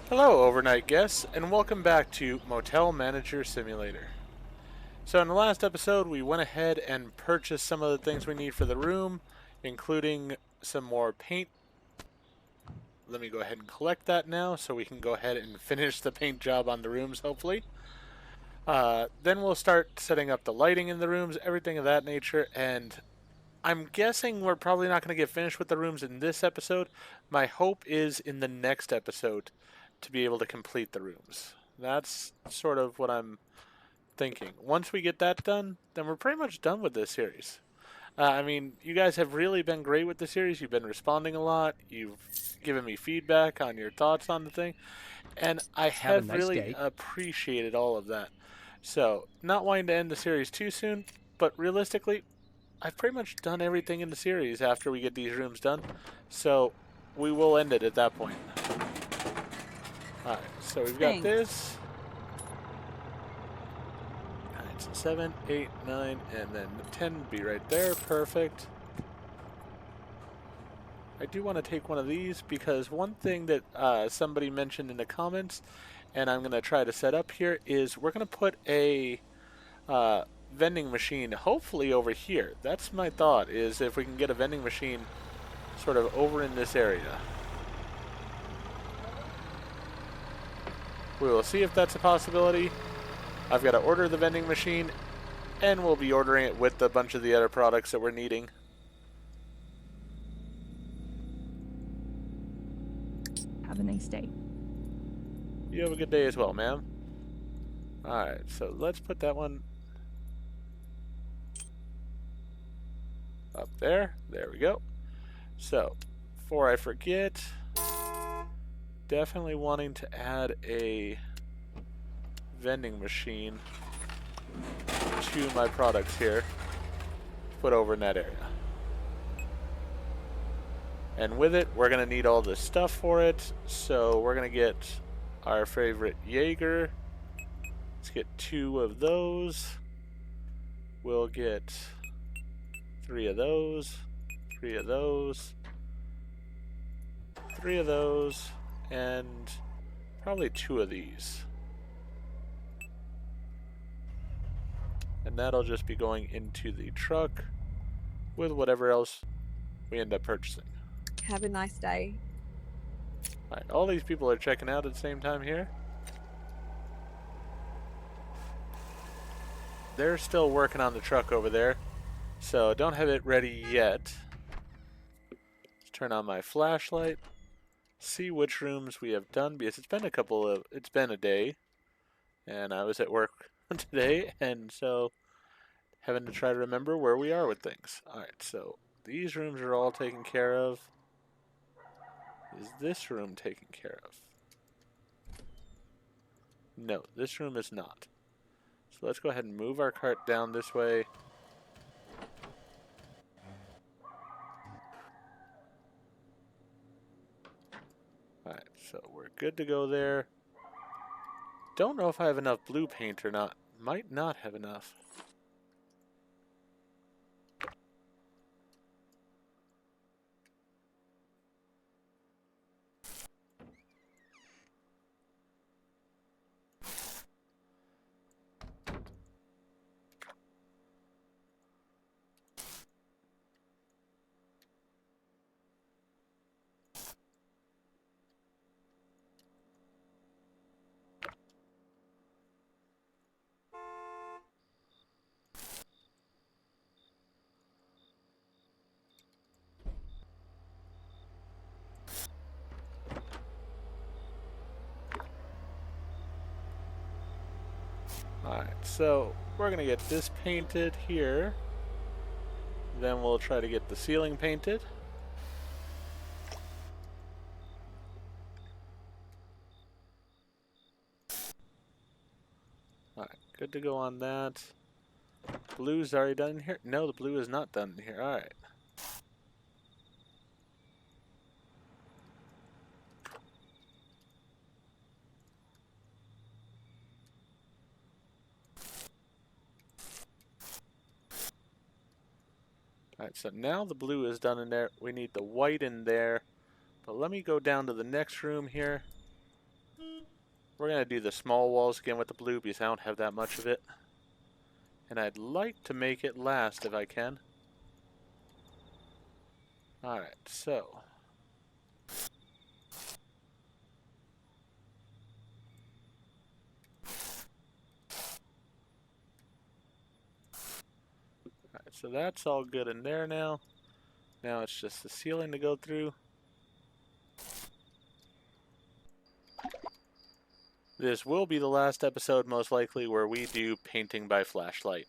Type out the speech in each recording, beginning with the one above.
Hello, overnight guests, and welcome back to Motel Manager Simulator. So, in the last episode, we went ahead and purchased some of the things we need for the room, including some more paint. Let me go ahead and collect that now so we can go ahead and finish the paint job on the rooms, hopefully. Then we'll start setting up the lighting in the rooms, everything of that nature, and I'm guessing we're probably not going to get finished with the rooms in this episode. My hope is in the next episode to be able to complete the rooms. That's sort of what I'm thinking. Once we get that done, then we're pretty much done with this series. I mean, you guys have really been great with the series. You've been responding a lot. You've given me feedback on your thoughts on the thing. And I Have a have nice really day. appreciated all of that. So, not wanting to end the series too soon, but realistically, I've pretty much done everything in the series after we get these rooms done. So, we will end it at that point. Alright, so we've got Thanks. this. Alright, so 7, 8, 9, and then 10 would be right there. Perfect. I do want to take one of these because one thing that somebody mentioned in the comments, and I'm going to try to set up here, is we're going to put a vending machine hopefully over here. That's my thought, is if we can get a vending machine sort of over in this area. We will see if that's a possibility. I've got to order the vending machine, and we'll be ordering it with a bunch of the other products that we're needing. Have a nice day. You have a good day as well, ma'am. Alright, so let's put that one up there. There we go. So, before I forget, definitely wanting to add a vending machine to my products here. Put over in that area. And with it, we're going to need all this stuff for it. So we're going to get our favorite Jaeger. Let's get 2 of those. We'll get 3 of those. 3 of those. 3 of those. And probably 2 of these. And that'll just be going into the truck with whatever else we end up purchasing. Have a nice day. Alright, all these people are checking out at the same time here. They're still working on the truck over there, so don't have it ready yet. Let's turn on my flashlight, see which rooms we have done, because it's been a day, and I was at work today, and so having to try to remember where we are with things. Alright, so these rooms are all taken care of. Is this room taken care of? No, this room is not. So let's go ahead and move our cart down this way. Alright, so we're good to go there. Don't know if I have enough blue paint or not. Might not have enough. Alright, so we're going to get this painted here. Then we'll try to get the ceiling painted. Alright, good to go on that. Blue's already done here? No, the blue is not done here. Alright. Alright, so now the blue is done in there. We need the white in there. But let me go down to the next room here. We're going to do the small walls again with the blue because I don't have that much of it. And I'd like to make it last if I can. Alright, so. Alright, so that's all good in there now. Now it's just the ceiling to go through. This will be the last episode, most likely, where we do painting by flashlight.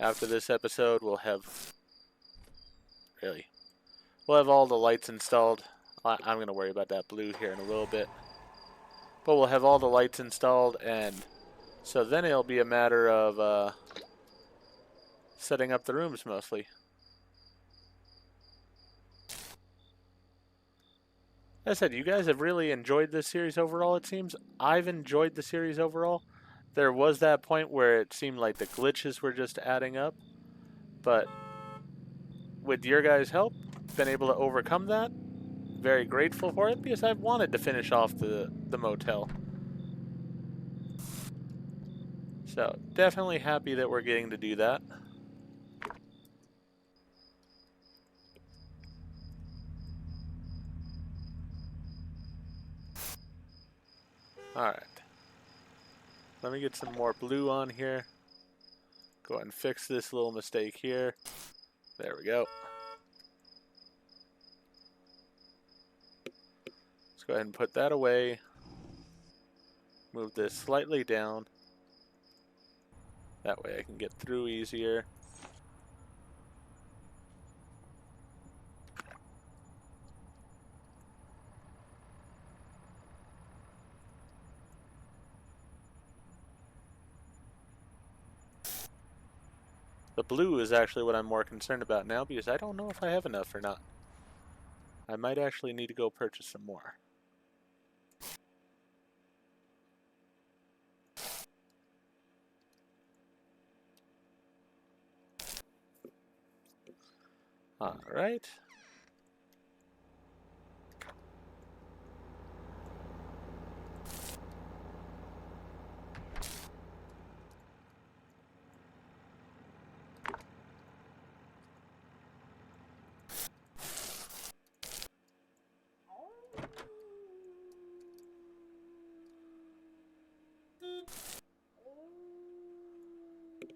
After this episode, we'll have... We'll have all the lights installed. I'm going to worry about that blue here in a little bit. But we'll have all the lights installed, and so then it'll be a matter of setting up the rooms, mostly. As I said, you guys have really enjoyed this series overall, it seems. I've enjoyed the series overall. There was that point where it seemed like the glitches were just adding up. But with your guys' help, been able to overcome that. Very grateful for it because I've wanted to finish off the motel. So, definitely happy that we're getting to do that. Alright. Let me get some more blue on here. Go ahead and fix this little mistake here. There we go. Let's go ahead and put that away. Move this slightly down. That way I can get through easier. The blue is actually what I'm more concerned about now because I don't know if I have enough or not. I might actually need to go purchase some more. Alright.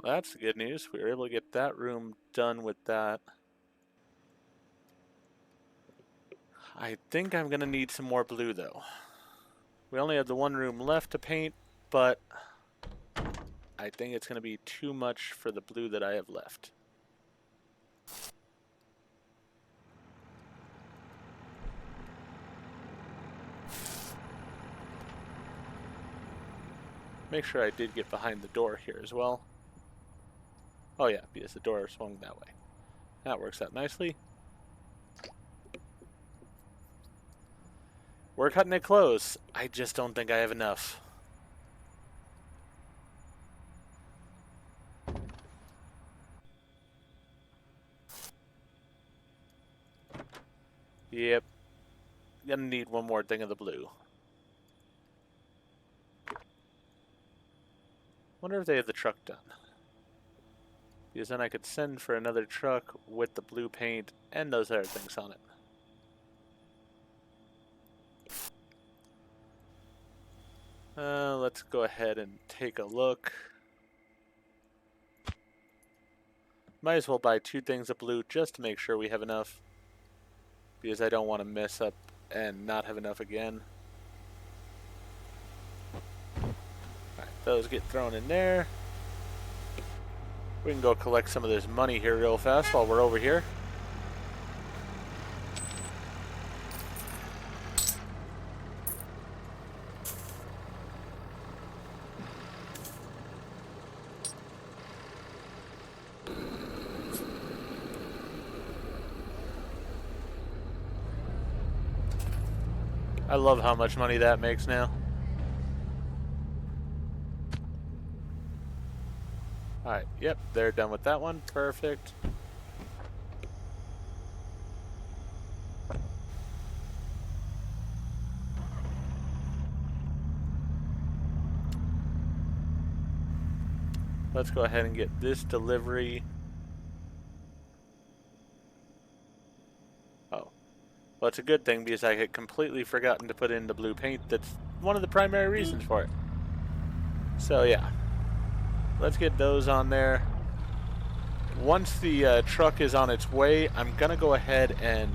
Well, that's the good news. We were able to get that room done with that. I think I'm going to need some more blue, though. We only have the one room left to paint, but I think it's going to be too much for the blue that I have left. Make sure I did get behind the door here as well. Oh yeah, because the door swung that way. That works out nicely. We're cutting it close. I just don't think I have enough. Yep. Gonna need one more thing of the blue. Wonder if they have the truck done. Because then I could send for another truck with the blue paint and those other things on it. Let's go ahead and take a look. Might as well buy 2 things of blue just to make sure we have enough. Because I don't want to mess up and not have enough again. Alright, those get thrown in there. We can go collect some of this money here real fast while we're over here. I love how much money that makes now. Alright, yep, they're done with that one. Perfect. let's go ahead and get this delivery. Oh. Well, it's a good thing because I had completely forgotten to put in the blue paint. That's one of the primary reasons for it. So, yeah. Let's get those on there. Once the truck is on its way, I'm going to go ahead and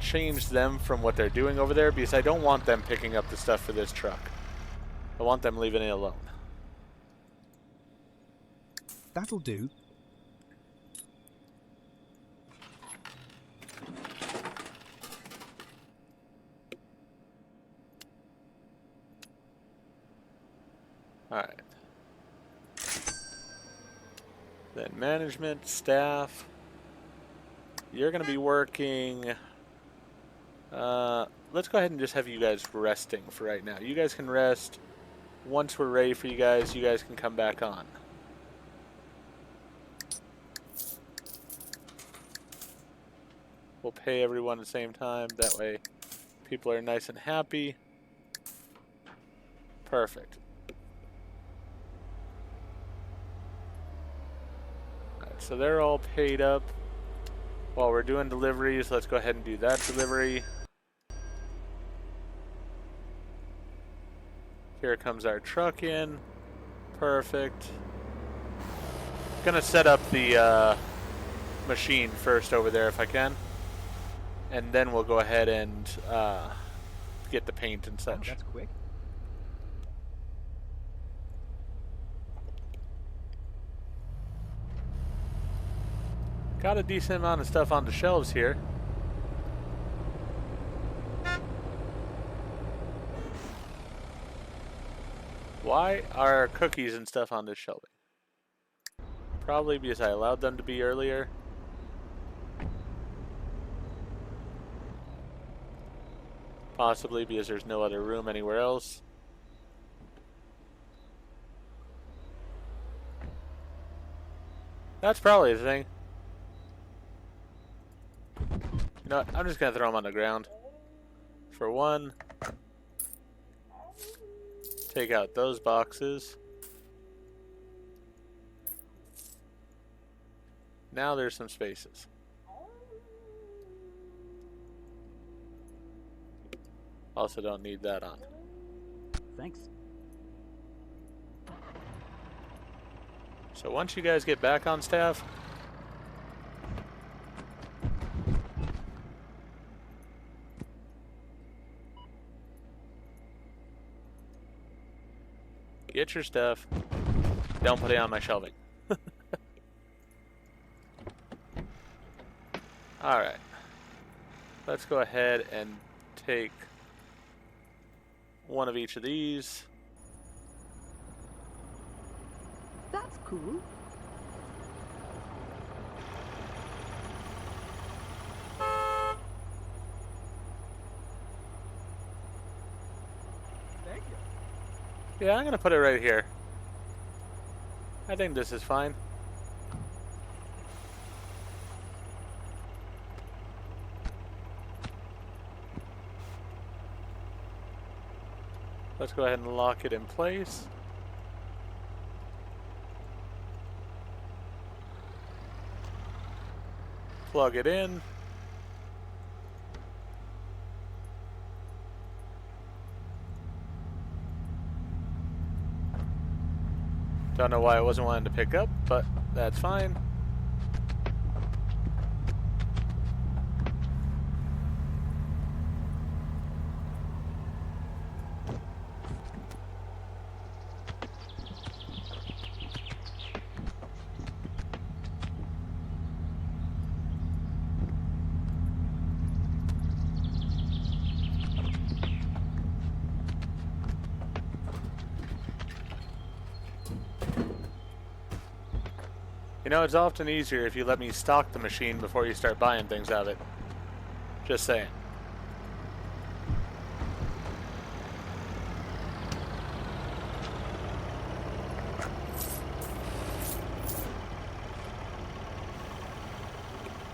change them from what they're doing over there because I don't want them picking up the stuff for this truck. I want them leaving it alone. That'll do. Alright. Then management, staff. You're going to be working... let's go ahead and just have you guys resting for right now. You guys can rest. Once we're ready for you guys can come back on. We'll pay everyone at the same time. That way people are nice and happy. Perfect. Alright, so they're all paid up. While we're doing deliveries, let's go ahead and do that delivery. Here comes our truck in. Perfect. Gonna set up the machine first over there if I can. And then we'll go ahead and get the paint and Oh, such. that's quick. Got a decent amount of stuff on the shelves here. Why are cookies and stuff on this shelving? Probably because I allowed them to be earlier. Possibly because there's no other room anywhere else. That's probably the thing. You know what? I'm just gonna throw them on the ground. For one. Take out those boxes. Now there's some spaces. Also don't need that on. Thanks. So once you guys get back on staff, get your stuff. Don't put it on my shelving. Alright. Let's go ahead and take one of each of these. That's cool. Thank you. Yeah, I'm gonna put it right here. I think this is fine. Let's go ahead and lock it in place. Plug it in. Don't know why I wasn't wanting to pick up, but that's fine. You know, it's often easier if you let me stock the machine before you start buying things out of it. Just saying.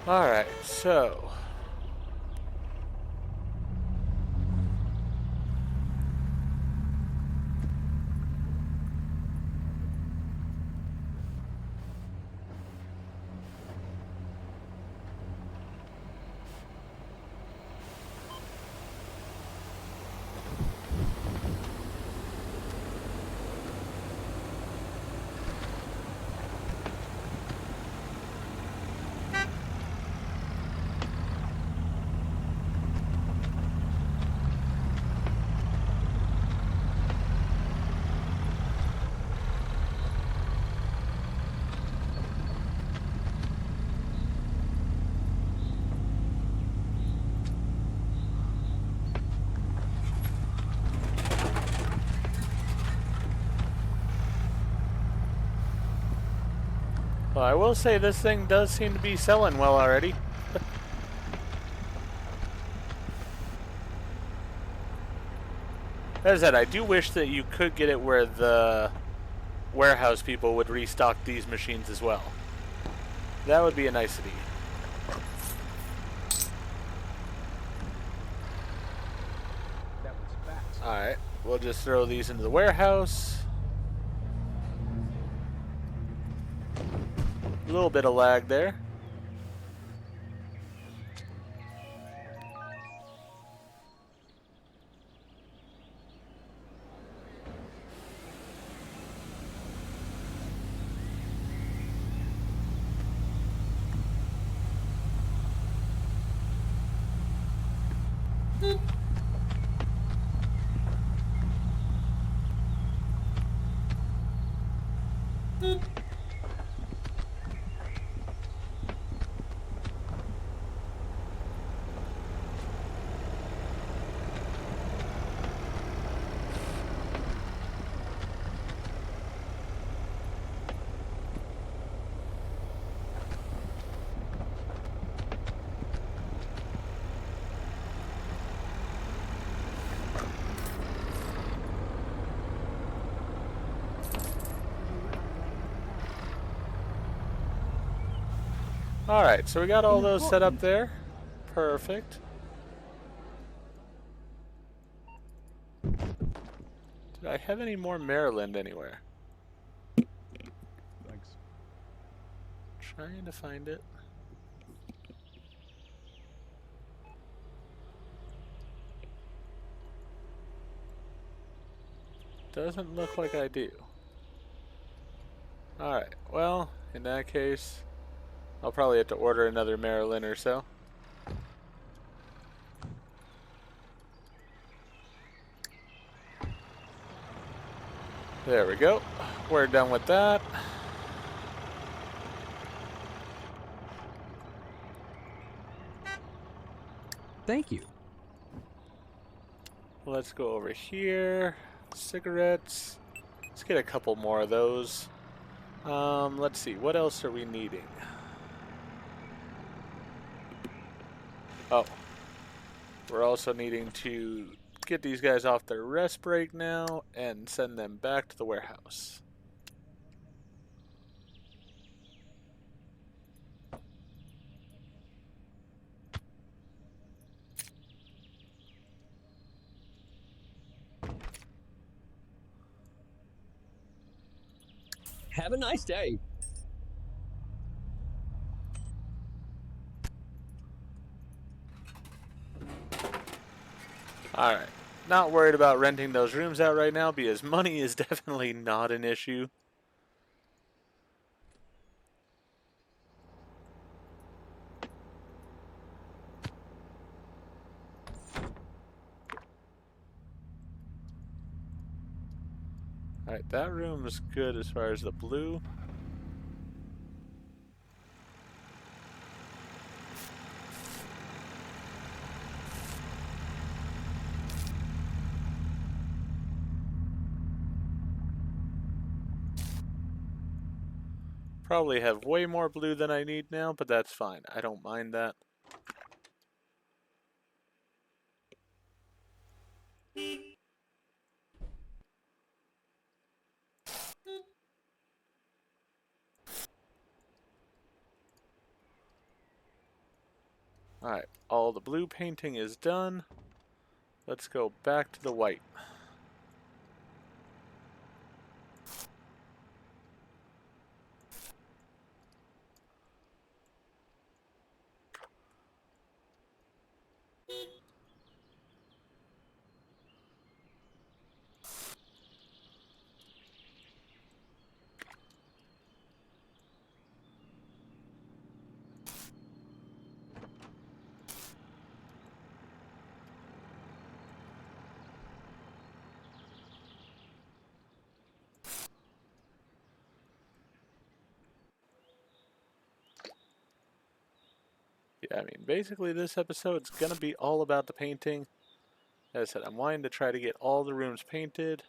Alright, so... Well, I will say this thing does seem to be selling well already. As I said, I do wish that you could get it where the warehouse people would restock these machines as well. That would be a nicety. That was fast. Alright, we'll just throw these into the warehouse. A little bit of lag there. Alright, so we got all those set up there. Perfect. Did I have any more Maryland anywhere? Thanks. Trying to find it. Doesn't look like I do. Alright, well, in that case, I'll probably have to order another Maryland or so. There we go. We're done with that. Thank you. Let's go over here. Cigarettes. Let's get a couple more of those. Let's see. What else are we needing? Oh. We're also needing to get these guys off their rest break now and send them back to the warehouse. Have a nice day. Alright. Not worried about renting those rooms out right now because money is definitely not an issue. Alright, that room is good as far as the blue. Probably have way more blue than I need now, but that's fine. I don't mind that. Alright, all the blue painting is done. Let's go back to the white. Yeah, I mean, basically this episode's gonna be all about the painting. As I said, I'm wanting to try to get all the rooms painted.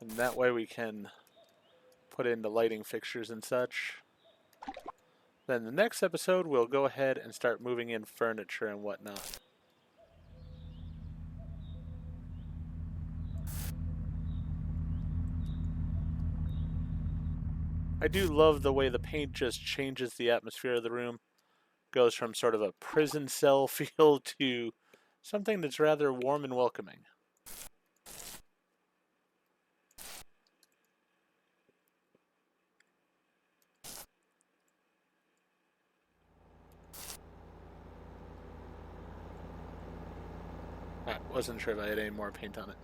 And that way we can put in the lighting fixtures and such. Then the next episode, we'll go ahead and start moving in furniture and whatnot. I do love the way the paint just changes the atmosphere of the room. Goes from sort of a prison cell feel to something that's rather warm and welcoming. I wasn't sure if I had any more paint on it.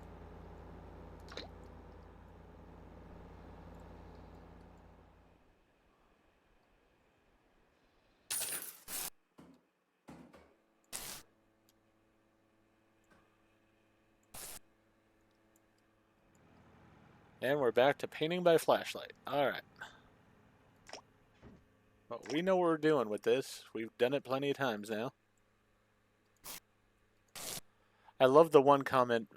And we're back to painting by flashlight. Alright. Well, we know what we're doing with this. We've done it plenty of times now. I love the one comment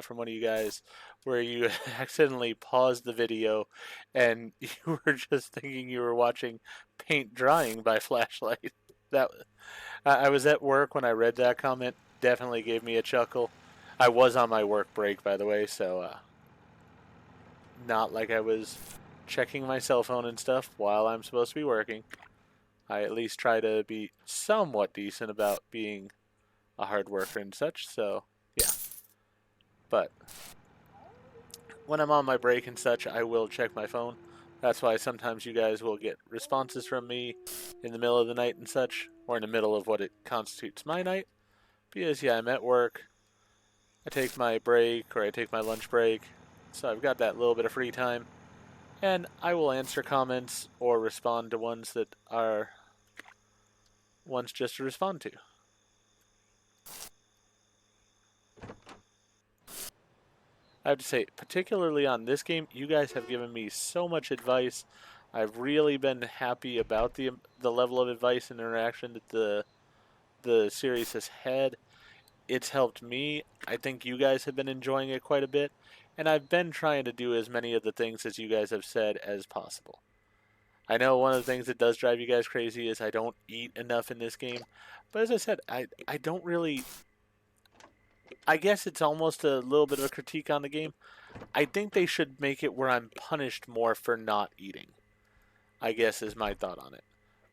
from one of you guys where you accidentally paused the video and you were just thinking you were watching paint drying by flashlight. That I was at work when I read that comment. Definitely gave me a chuckle. I was on my work break, by the way, so not like I was checking my cell phone and stuff while I'm supposed to be working. I at least try to be somewhat decent about being a hard worker and such, so yeah. But when I'm on my break and such, I will check my phone. That's why sometimes you guys will get responses from me in the middle of the night and such, or in the middle of what it constitutes my night. Because, yeah, I'm at work. I take my break, or I take my lunch break, so I've got that little bit of free time. And I will answer comments or respond to ones that are ones just to respond to. I have to say, particularly on this game, you guys have given me so much advice. I've really been happy about the level of advice and interaction that the series has had. It's helped me. I think you guys have been enjoying it quite a bit, and I've been trying to do as many of the things as you guys have said as possible. I know one of the things that does drive you guys crazy is I don't eat enough in this game, but as I said, I don't really. I guess it's almost a little bit of a critique on the game. I think they should make it where I'm punished more for not eating, I guess is my thought on it.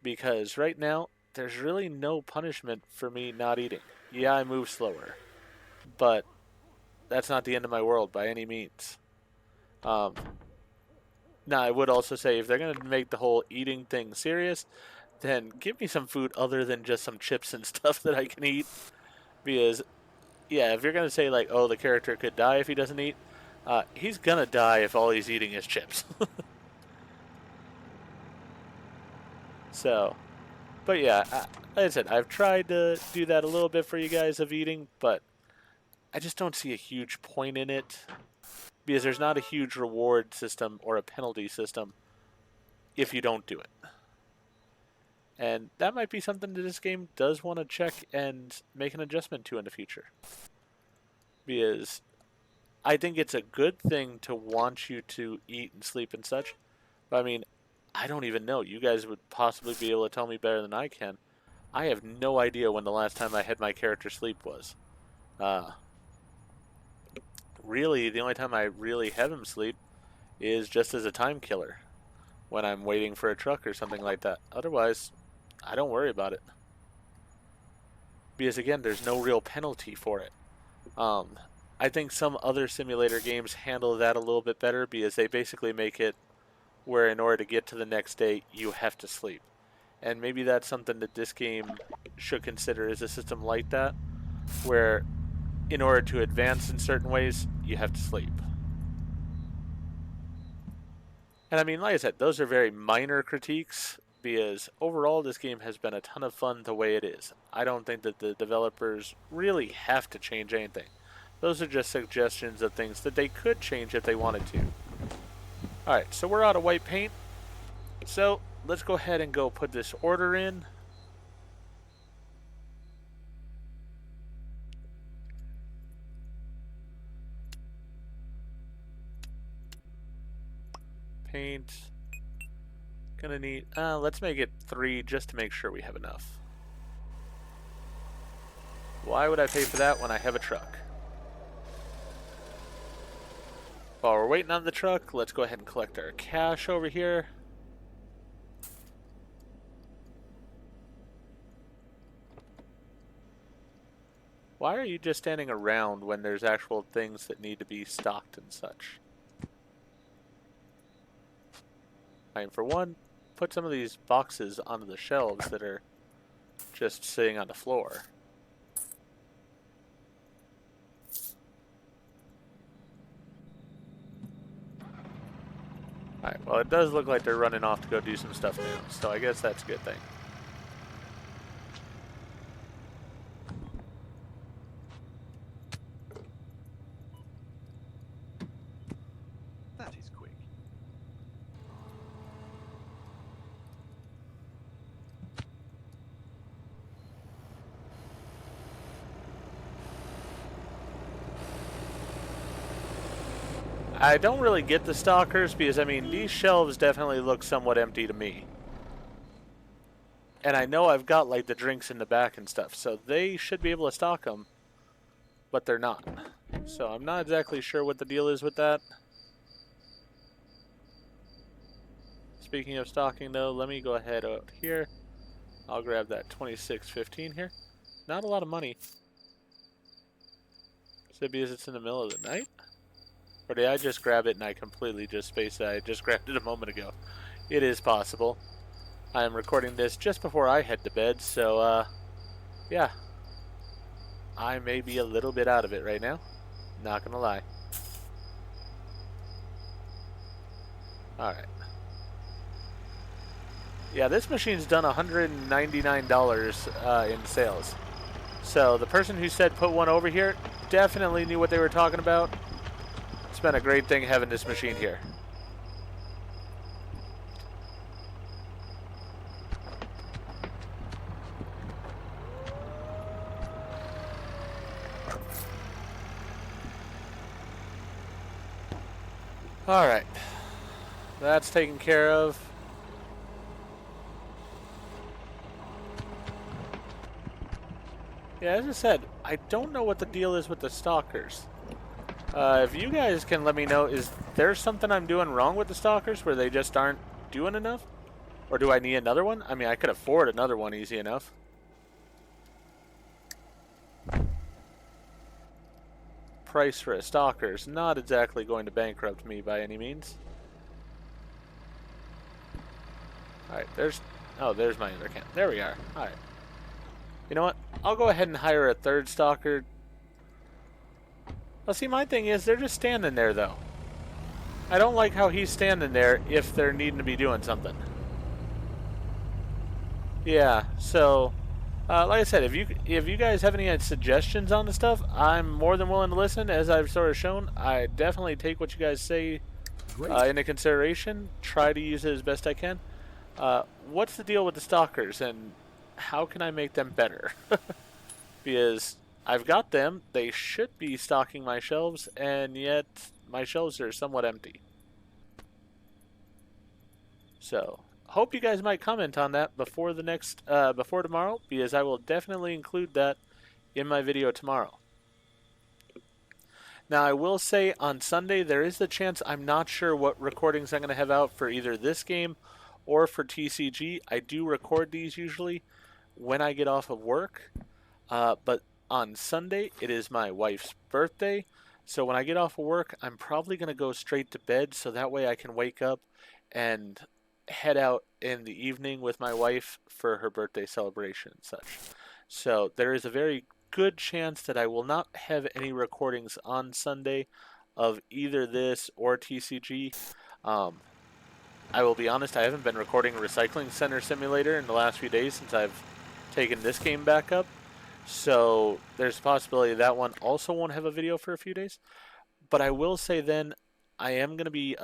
Because right now, there's really no punishment for me not eating. Yeah, I move slower, but that's not the end of my world by any means. Um, Now, I would also say if they're going to make the whole eating thing serious, then give me some food other than just some chips and stuff that I can eat. Because, yeah, if you're going to say, like, oh, the character could die if he doesn't eat, he's going to die if all he's eating is chips. So, but yeah, like I said, I've tried to do that a little bit for you guys of eating, but I just don't see a huge point in it. Because there's not a huge reward system or a penalty system if you don't do it. And that might be something that this game does want to check and make an adjustment to in the future. Because I think it's a good thing to want you to eat and sleep and such. But I mean, I don't even know. You guys would possibly be able to tell me better than I can. I have no idea when the last time I had my character sleep was. Really, the only time I really have him sleep is just as a time killer. When I'm waiting for a truck or something like that. Otherwise, I don't worry about it. Because again, there's no real penalty for it. I think some other simulator games handle that a little bit better because they basically make it where in order to get to the next day, you have to sleep. And maybe that's something that this game should consider is a system like that, where in order to advance in certain ways, you have to sleep. And I mean, like I said, those are very minor critiques because overall this game has been a ton of fun the way it is. I don't think that the developers really have to change anything. Those are just suggestions of things that they could change if they wanted to. Alright, so we're out of white paint. So let's go ahead and go put this order in. paint. Gonna need, let's make it 3 just to make sure we have enough. Why would I pay for that when I have a truck? While we're waiting on the truck, let's go ahead and collect our cash over here. Why are you just standing around when there's actual things that need to be stocked and such? I mean, for one, put some of these boxes onto the shelves that are just sitting on the floor. Alright, well it does look like they're running off to go do some stuff now, so I guess that's a good thing. That is quick. I don't really get the stalkers because, I mean, these shelves definitely look somewhat empty to me. And I know I've got, like, the drinks in the back and stuff, so they should be able to stock them, but they're not. So I'm not exactly sure what the deal is with that. Speaking of stocking, though, let me go ahead out here. I'll grab that 26.15 here. Not a lot of money. Is it because it's in the middle of the night? Or did I just grab it and I completely just spaced it? I just grabbed it a moment ago. It is possible. I am recording this just before I head to bed, so, yeah. I may be a little bit out of it right now. Not gonna lie. Alright. Yeah, this machine's done $199 in sales. So the person who said put one over here definitely knew what they were talking about. It's been a great thing having this machine here. Alright. That's taken care of. Yeah, as I said, I don't know what the deal is with the stalkers. If you guys can let me know, is there something I'm doing wrong with the stalkers where they just aren't doing enough? Or do I need another one? I mean, I could afford another one easy enough. Price for a stalker is not exactly going to bankrupt me by any means. Alright, there's my other can. There we are. Alright. You know what? I'll go ahead and hire a third stalker. Well, see, my thing is, they're just standing there, though. I don't like how he's standing there if they're needing to be doing something. Yeah, so, like I said, if you guys have any suggestions on the stuff, I'm more than willing to listen. As I've sort of shown, I definitely take what you guys say into consideration. Try to use it as best I can. What's the deal with the stalkers, and how can I make them better? Because I've got them, they should be stocking my shelves, and yet my shelves are somewhat empty. So, hope you guys might comment on that before the next, before tomorrow, because I will definitely include that in my video tomorrow. Now, I will say on Sunday, there is the chance I'm not sure what recordings I'm going to have out for either this game or for TCG. I do record these usually when I get off of work, but on Sunday, it is my wife's birthday, so when I get off of work, I'm probably going to go straight to bed, so that way I can wake up and head out in the evening with my wife for her birthday celebration and such. So there is a very good chance that I will not have any recordings on Sunday of either this or TCG. I will be honest, I haven't been recording Recycling Center Simulator in the last few days since I've taken this game back up. So there's a possibility that one also won't have a video for a few days. But I will say then I am gonna be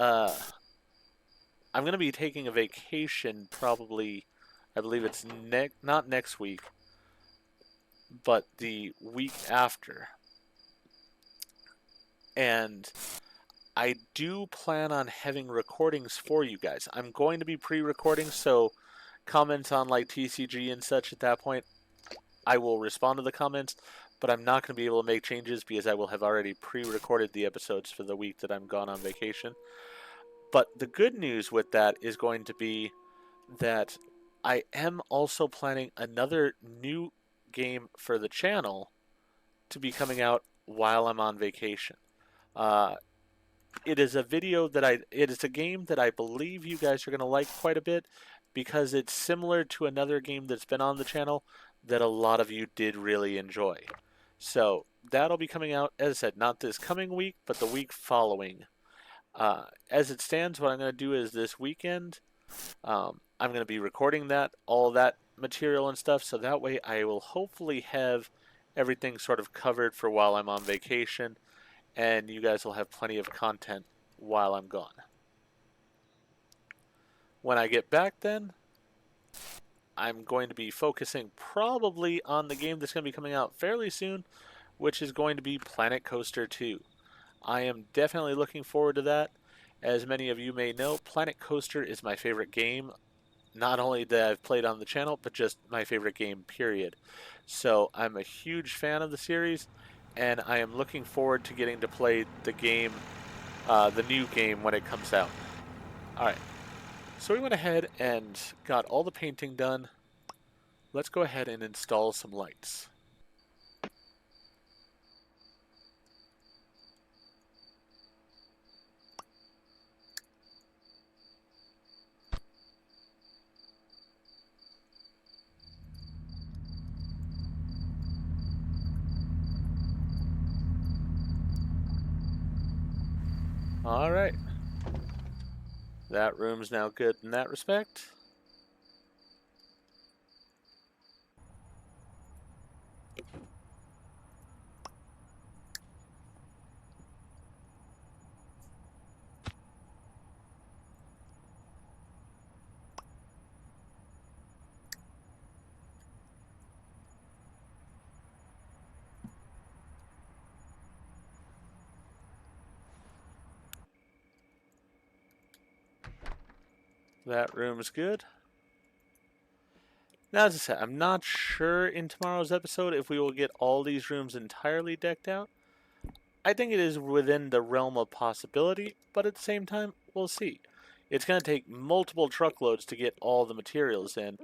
taking a vacation probably. I believe it's not next week, but the week after. And I do plan on having recordings for you guys. I'm going to be pre-recording, so comments on like TCG and such at that point, I will respond to the comments, but I'm not going to be able to make changes because I will have already pre-recorded the episodes for the week that I'm gone on vacation. But the good news with that is going to be that I am also planning another new game for the channel to be coming out while I'm on vacation. Uh, it is a video that it is a game that I believe you guys are going to like quite a bit because it's similar to another game that's been on the channel that a lot of you did really enjoy. So that'll be coming out, as I said, not this coming week, but the week following. As it stands, what I'm going to do is this weekend, I'm going to be recording all that material and stuff, so that way I will hopefully have everything sort of covered for while I'm on vacation, and you guys will have plenty of content while I'm gone. When I get back then, I'm going to be focusing probably on the game that's going to be coming out fairly soon, which is going to be Planet Coaster 2. I am definitely looking forward to that. As many of you may know, Planet Coaster is my favorite game, not only that I've played on the channel, but just my favorite game, period. So I'm a huge fan of the series, and I am looking forward to getting to play the game, the new game, when it comes out. Alright, so we went ahead and got all the painting done. Let's go ahead and install some lights. Alright. That room's now good in that respect. That room's good. Now, as I said, I'm not sure in tomorrow's episode if we will get all these rooms entirely decked out. I think it is within the realm of possibility, but at the same time, we'll see. It's going to take multiple truckloads to get all the materials in,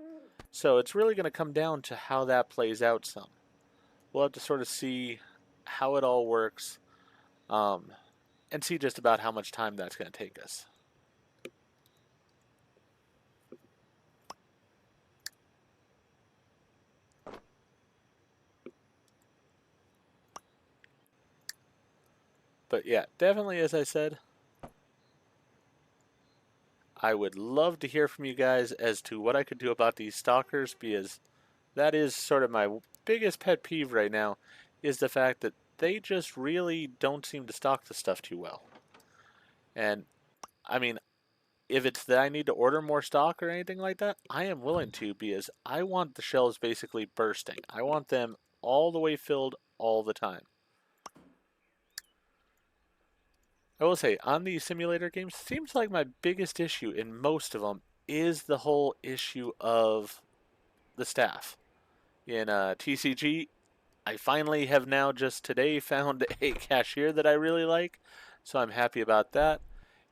so it's really going to come down to how that plays out some. We'll have to sort of see how it all works, and see just about how much time that's going to take us. But yeah, definitely, as I said, I would love to hear from you guys as to what I could do about these stalkers, because that is sort of my biggest pet peeve right now, is the fact that they just really don't seem to stock the stuff too well. And, I mean, if it's that I need to order more stock or anything like that, I am willing to, because I want the shelves basically bursting. I want them all the way filled all the time. I will say, on these simulator games, it seems like my biggest issue in most of them is the whole issue of the staff. In TCG, I finally have now just today found a cashier that I really like, so I'm happy about that.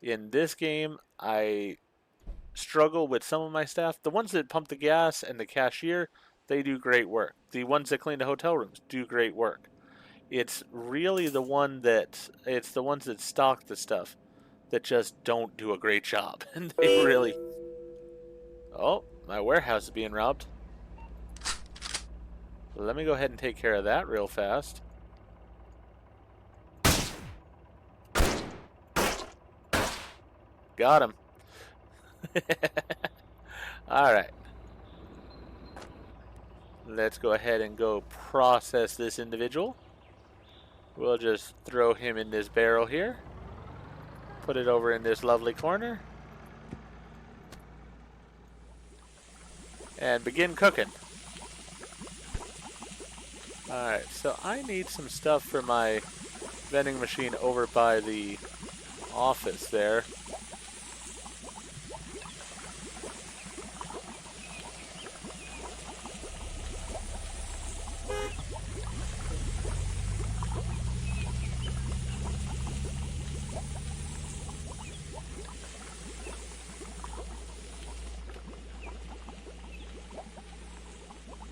In this game, I struggle with some of my staff. The ones that pump the gas and the cashier, they do great work. The ones that clean the hotel rooms do great work. It's really the ones that stock the stuff that just don't do a great job. And they really... Oh, my warehouse is being robbed. Let me go ahead and take care of that real fast. Got him. Alright. Let's go ahead and go process this individual. We'll just throw him in this barrel here. Put it over in this lovely corner. And begin cooking. Alright, so I need some stuff for my vending machine over by the office there.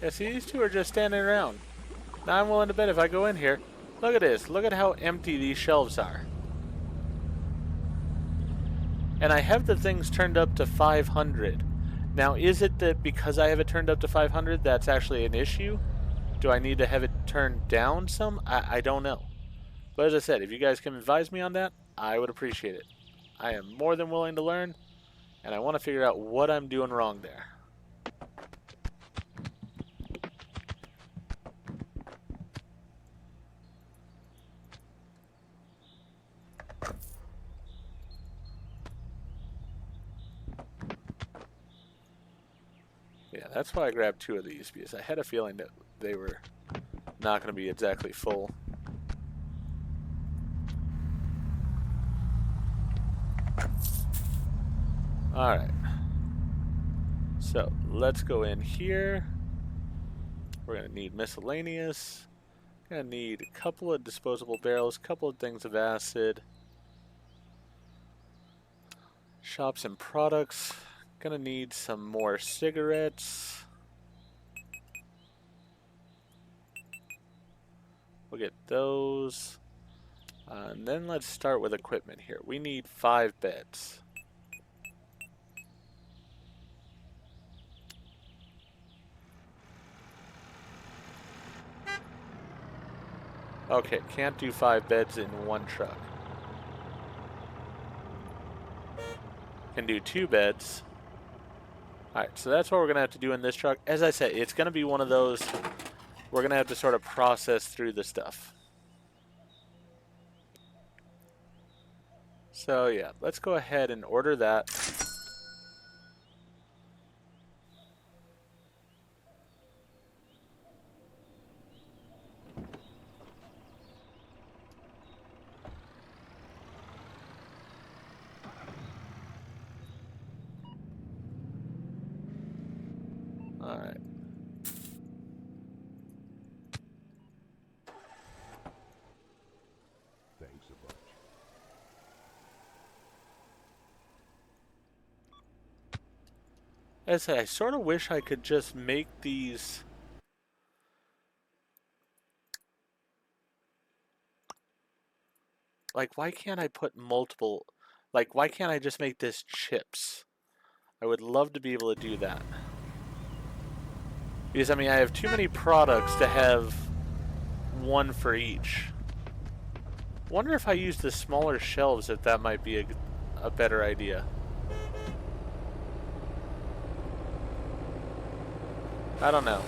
Yeah, see, these two are just standing around. Now I'm willing to bet if I go in here, look at this. Look at how empty these shelves are. And I have the things turned up to 500. Now, is it that because I have it turned up to 500, that's actually an issue? Do I need to have it turned down some? I don't know. But as I said, if you guys can advise me on that, I would appreciate it. I am more than willing to learn, and I want to figure out what I'm doing wrong there. Yeah, that's why I grabbed 2 of these, because I had a feeling that they were not going to be exactly full. Alright. So, let's go in here. We're going to need miscellaneous. Going to need a couple of disposable barrels, a couple of things of acid. Shops and products. Gonna need some more cigarettes. We'll get those. And then let's start with equipment here. We need 5 beds. Okay, can't do 5 beds in one truck. Can do 2 beds. Alright, so that's what we're going to have to do in this truck. As I said, it's going to be one of those, we're going to have to sort of process through the stuff. So yeah, let's go ahead and order that. Alright. Thanks a bunch. As I said, I sort of wish I could just make these... Like, why can't I put multiple... Like, why can't I just make this chips? I would love to be able to do that. Because, I mean, I have too many products to have one for each. Wonder if I use the smaller shelves, if that might be a better idea. I don't know.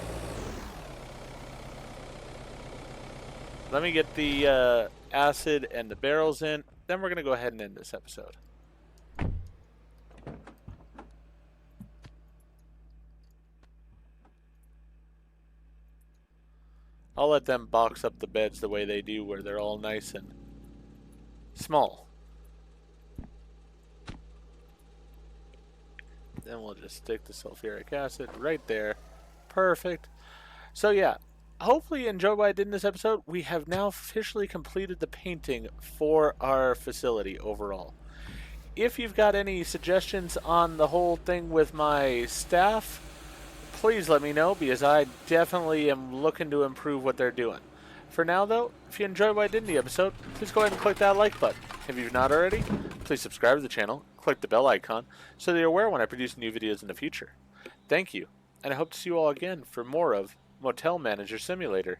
Let me get the acid and the barrels in. Then we're going to go ahead and end this episode. I'll let them box up the beds the way they do, where they're all nice and small. Then we'll just stick the sulfuric acid right there. Perfect. So yeah, hopefully you enjoyed what I did in this episode. We have now officially completed the painting for our facility overall. If you've got any suggestions on the whole thing with my staff, please let me know, because I definitely am looking to improve what they're doing. For now, though, if you enjoyed what I did in the episode, please go ahead and click that like button. If you've not already, please subscribe to the channel, click the bell icon, so that you're aware when I produce new videos in the future. Thank you, and I hope to see you all again for more of Motel Manager Simulator.